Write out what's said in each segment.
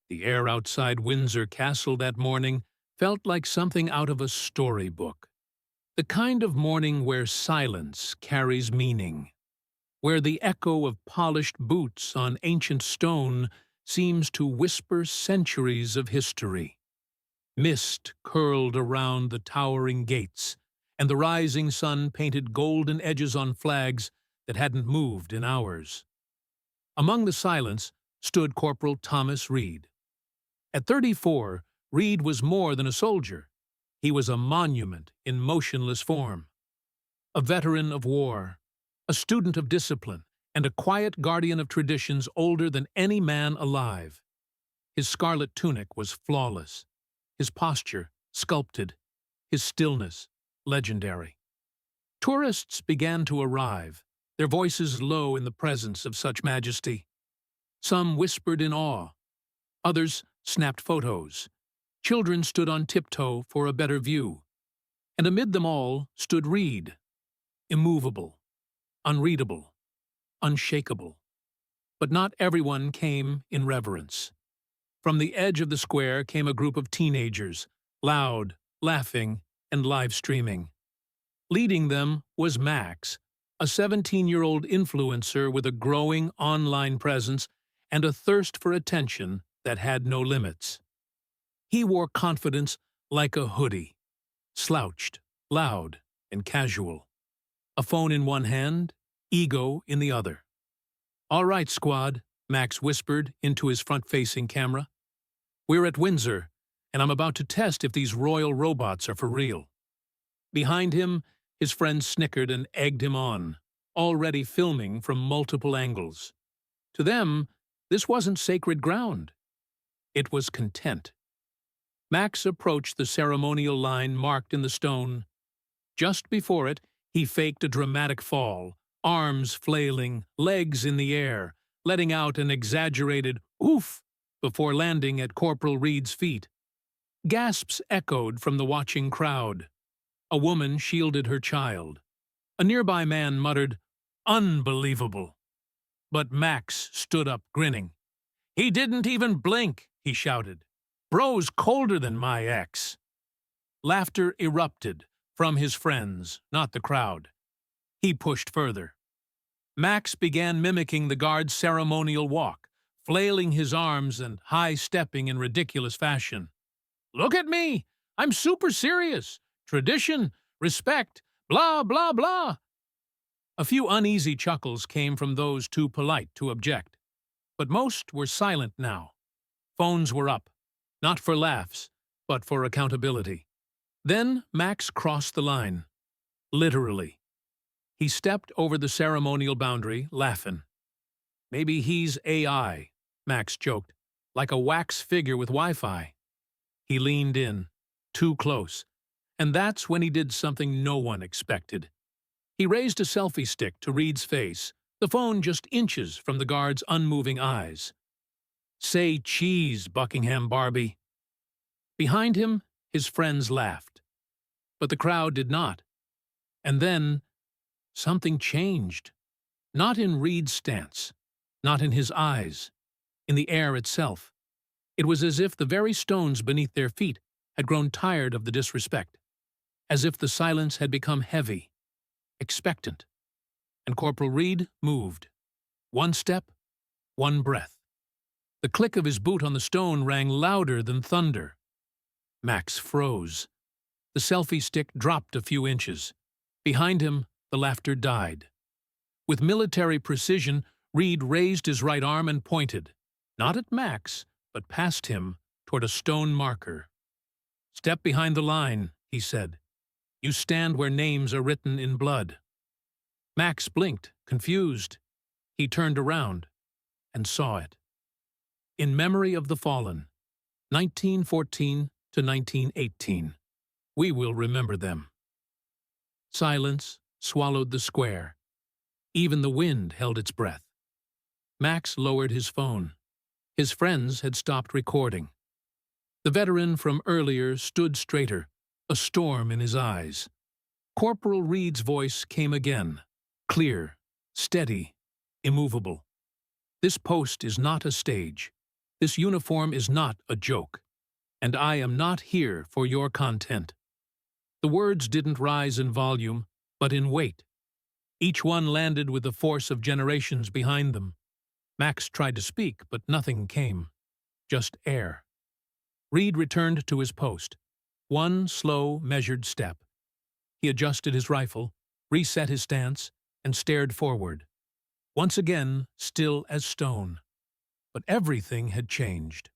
The air outside Windsor Castle that morning felt like something out of a storybook. The kind of morning where silence carries meaning, where the echo of polished boots on ancient stone seems to whisper centuries of history. Mist curled around the towering gates, and the rising sun painted golden edges on flags that hadn't moved in hours. Among the silence stood Corporal Thomas Reid. At 34, Reid was more than a soldier. He was a monument in motionless form. A veteran of war, a student of discipline, and a quiet guardian of traditions older than any man alive. His scarlet tunic was flawless, his posture sculpted, his stillness legendary. Tourists began to arrive, their voices low in the presence of such majesty. Some whispered in awe, others snapped photos. Children stood on tiptoe for a better view. And amid them all stood Reid, immovable, unreadable, unshakable. But not everyone came in reverence. From the edge of the square came a group of teenagers, loud, laughing, and live-streaming. Leading them was Max, a 17-year-old influencer with a growing online presence and a thirst for attention that had no limits. He wore confidence like a hoodie, slouched, loud, and casual. A phone in one hand, ego in the other. "All right, squad," Max whispered into his front-facing camera. "We're at Windsor, and I'm about to test if these royal robots are for real." Behind him, his friends snickered and egged him on, already filming from multiple angles. To them, this wasn't sacred ground. It was content. Max approached the ceremonial line marked in the stone. Just before it, he faked a dramatic fall, arms flailing, legs in the air, letting out an exaggerated oof before landing at Corporal Reid's feet. Gasps echoed from the watching crowd. A woman shielded her child. A nearby man muttered, "Unbelievable." But Max stood up, grinning. "He didn't even blink," he shouted. "Bro's colder than my ex." Laughter erupted from his friends, not the crowd. He pushed further. Max began mimicking the guard's ceremonial walk, flailing his arms and high-stepping in ridiculous fashion. "Look at me! I'm super serious! Tradition, respect, blah, blah, blah." A few uneasy chuckles came from those too polite to object, but most were silent now. Phones were up, not for laughs, but for accountability. Then Max crossed the line. Literally. He stepped over the ceremonial boundary, laughing. "Maybe he's AI," Max joked, "like a wax figure with Wi-Fi." He leaned in, too close, and that's when he did something no one expected. He raised a selfie stick to Reid's face, the phone just inches from the guard's unmoving eyes. "Say cheese, Buckingham Barbie." Behind him, his friends laughed. But the crowd did not. And then, something changed. Not in Reid's stance, not in his eyes, in the air itself. It was as if the very stones beneath their feet had grown tired of the disrespect, as if the silence had become heavy, expectant. And Corporal Reid moved. One step, one breath. The click of his boot on the stone rang louder than thunder. Max froze. The selfie stick dropped a few inches. Behind him, the laughter died. With military precision, Reid raised his right arm and pointed, not at Max, but past him toward a stone marker. "Step behind the line," he said. "You stand where names are written in blood." Max blinked, confused. He turned around and saw it. "In memory of the fallen, 1914 to 1918. We will remember them." Silence swallowed the square. Even the wind held its breath. Max lowered his phone. His friends had stopped recording. The veteran from earlier stood straighter, a storm in his eyes. Corporal Reid's voice came again, clear, steady, immovable. "This post is not a stage. This uniform is not a joke, and I am not here for your content." The words didn't rise in volume, but in weight. Each one landed with the force of generations behind them. Max tried to speak, but nothing came. Just air. Reid returned to his post. One slow, measured step. He adjusted his rifle, reset his stance, and stared forward. Once again, still as stone. But everything had changed.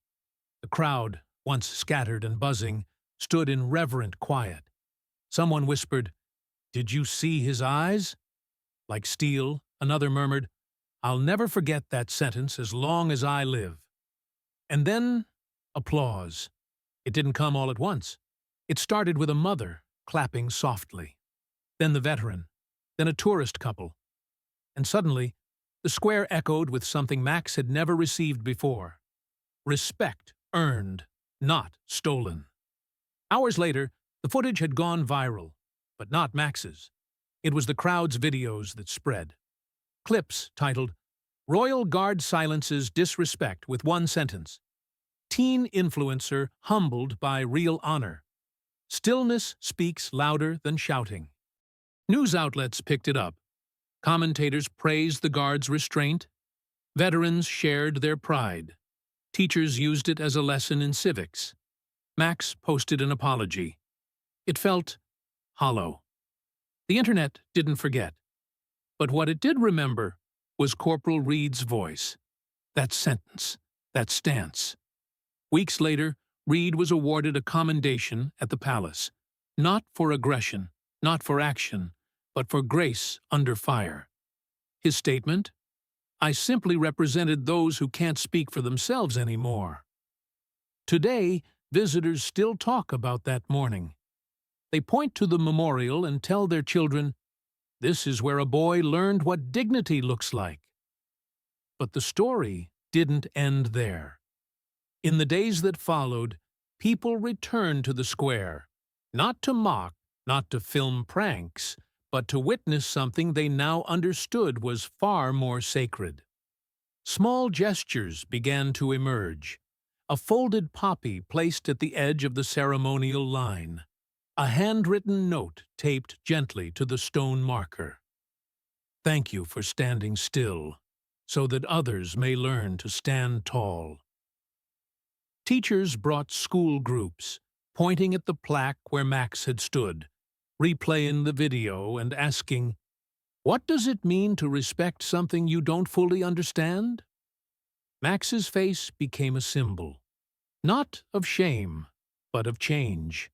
The crowd, once scattered and buzzing, stood in reverent quiet. Someone whispered, "Did you see his eyes?" Like steel, another murmured, "I'll never forget that sentence as long as I live." And then, applause. It didn't come all at once. It started with a mother, clapping softly. Then the veteran. Then a tourist couple. And suddenly, the square echoed with something Max had never received before. Respect earned, not stolen. Hours later, the footage had gone viral, but not Max's. It was the crowd's videos that spread. Clips titled, "Royal Guard Silences Disrespect with One Sentence." "Teen influencer humbled by real honor." "Stillness speaks louder than shouting." News outlets picked it up. Commentators praised the guard's restraint. Veterans shared their pride. Teachers used it as a lesson in civics. Max posted an apology. It felt hollow. The internet didn't forget. But what it did remember was Corporal Reid's voice. That sentence, that stance. Weeks later, Reid was awarded a commendation at the palace. Not for aggression, not for action, but for grace under fire. His statement? "I simply represented those who can't speak for themselves anymore." Today, visitors still talk about that morning. They point to the memorial and tell their children, "This is where a boy learned what dignity looks like." But the story didn't end there. In the days that followed, people returned to the square, not to mock, not to film pranks, but to witness something they now understood was far more sacred. Small gestures began to emerge. A folded poppy placed at the edge of the ceremonial line. A handwritten note taped gently to the stone marker. "Thank you for standing still, so that others may learn to stand tall." Teachers brought school groups, pointing at the plaque where Max had stood, replaying the video and asking, "What does it mean to respect something you don't fully understand?" Max's face became a symbol, not of shame, but of change.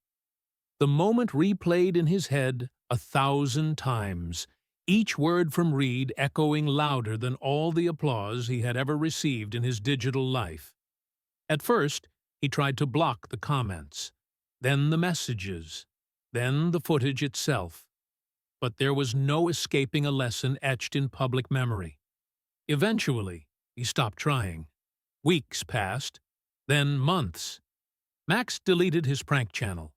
The moment replayed in his head 1,000 times, each word from Reid echoing louder than all the applause he had ever received in his digital life. At first, he tried to block the comments, then the messages, then the footage itself. But there was no escaping a lesson etched in public memory. Eventually, he stopped trying. Weeks passed, then months. Max deleted his prank channel.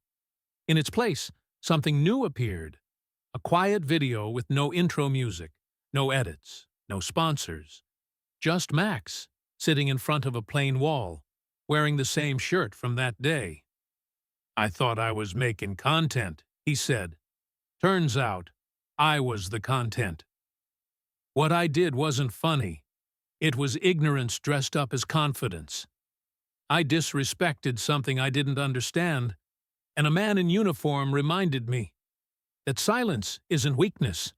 In its place, something new appeared. A quiet video with no intro music, no edits, no sponsors. Just Max, sitting in front of a plain wall, wearing the same shirt from that day. "I thought I was making content," he said. "Turns out, I was the content. What I did wasn't funny. It was ignorance dressed up as confidence. I disrespected something I didn't understand, and a man in uniform reminded me that silence isn't weakness.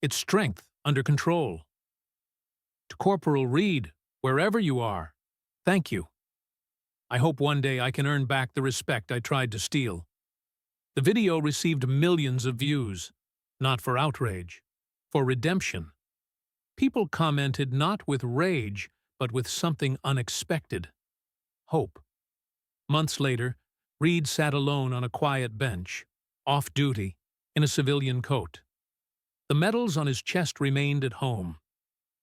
It's strength under control." To Corporal Reid, wherever you are, thank you. I hope one day I can earn back the respect I tried to steal. The video received millions of views, not for outrage, for redemption. People commented not with rage, but with something unexpected. Hope. Months later, Reid sat alone on a quiet bench, off duty, in a civilian coat. The medals on his chest remained at home.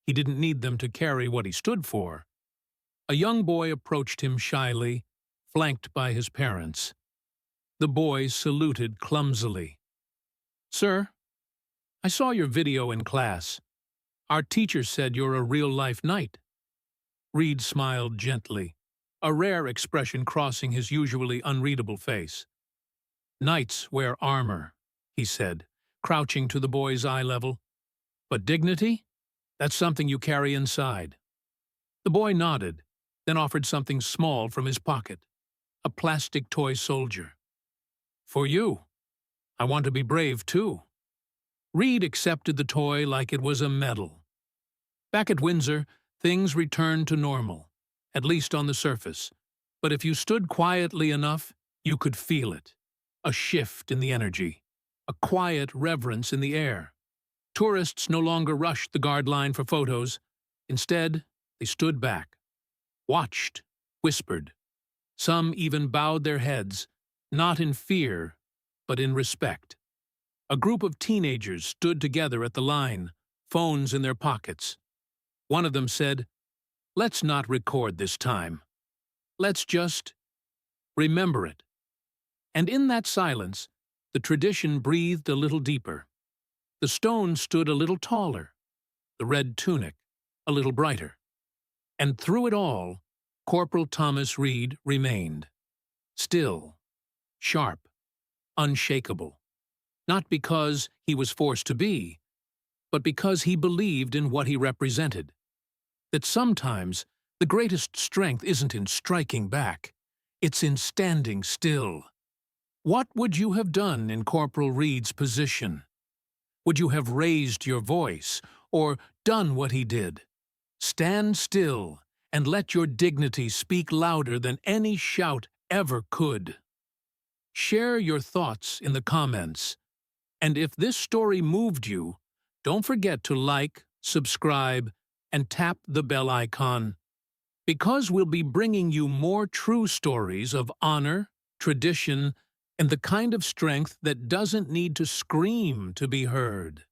He didn't need them to carry what he stood for. A young boy approached him shyly, flanked by his parents. The boy saluted clumsily. "Sir, I saw your video in class. Our teacher said you're a real-life knight." Reid smiled gently. a rare expression crossing his usually unreadable face. "Knights wear armor," he said, crouching to the boy's eye level. "But dignity? That's something you carry inside." The boy nodded, then offered something small from his pocket, a plastic toy soldier. "For you. I want to be brave, too." Reid accepted the toy like it was a medal. Back at Windsor, things returned to normal, at least on the surface. But if you stood quietly enough, you could feel it. A shift in the energy, a quiet reverence in the air. Tourists no longer rushed the guard line for photos. Instead, they stood back, watched, whispered. Some even bowed their heads, not in fear, but in respect. A group of teenagers stood together at the line, phones in their pockets. One of them said, "Let's not record this time. Let's just remember it." And in that silence, the tradition breathed a little deeper. The stone stood a little taller, the red tunic a little brighter. And through it all, Corporal Thomas Reid remained. Still, sharp, unshakable. Not because he was forced to be, but because he believed in what he represented. That sometimes the greatest strength isn't in striking back, it's in standing still. What would you have done in Corporal Reid's position? Would you have raised your voice, or done what he did? Stand still and let your dignity speak louder than any shout ever could. Share your thoughts in the comments. And if this story moved you, don't forget to like, subscribe, and tap the bell icon. Because we'll be bringing you more true stories of honor, tradition, and the kind of strength that doesn't need to scream to be heard.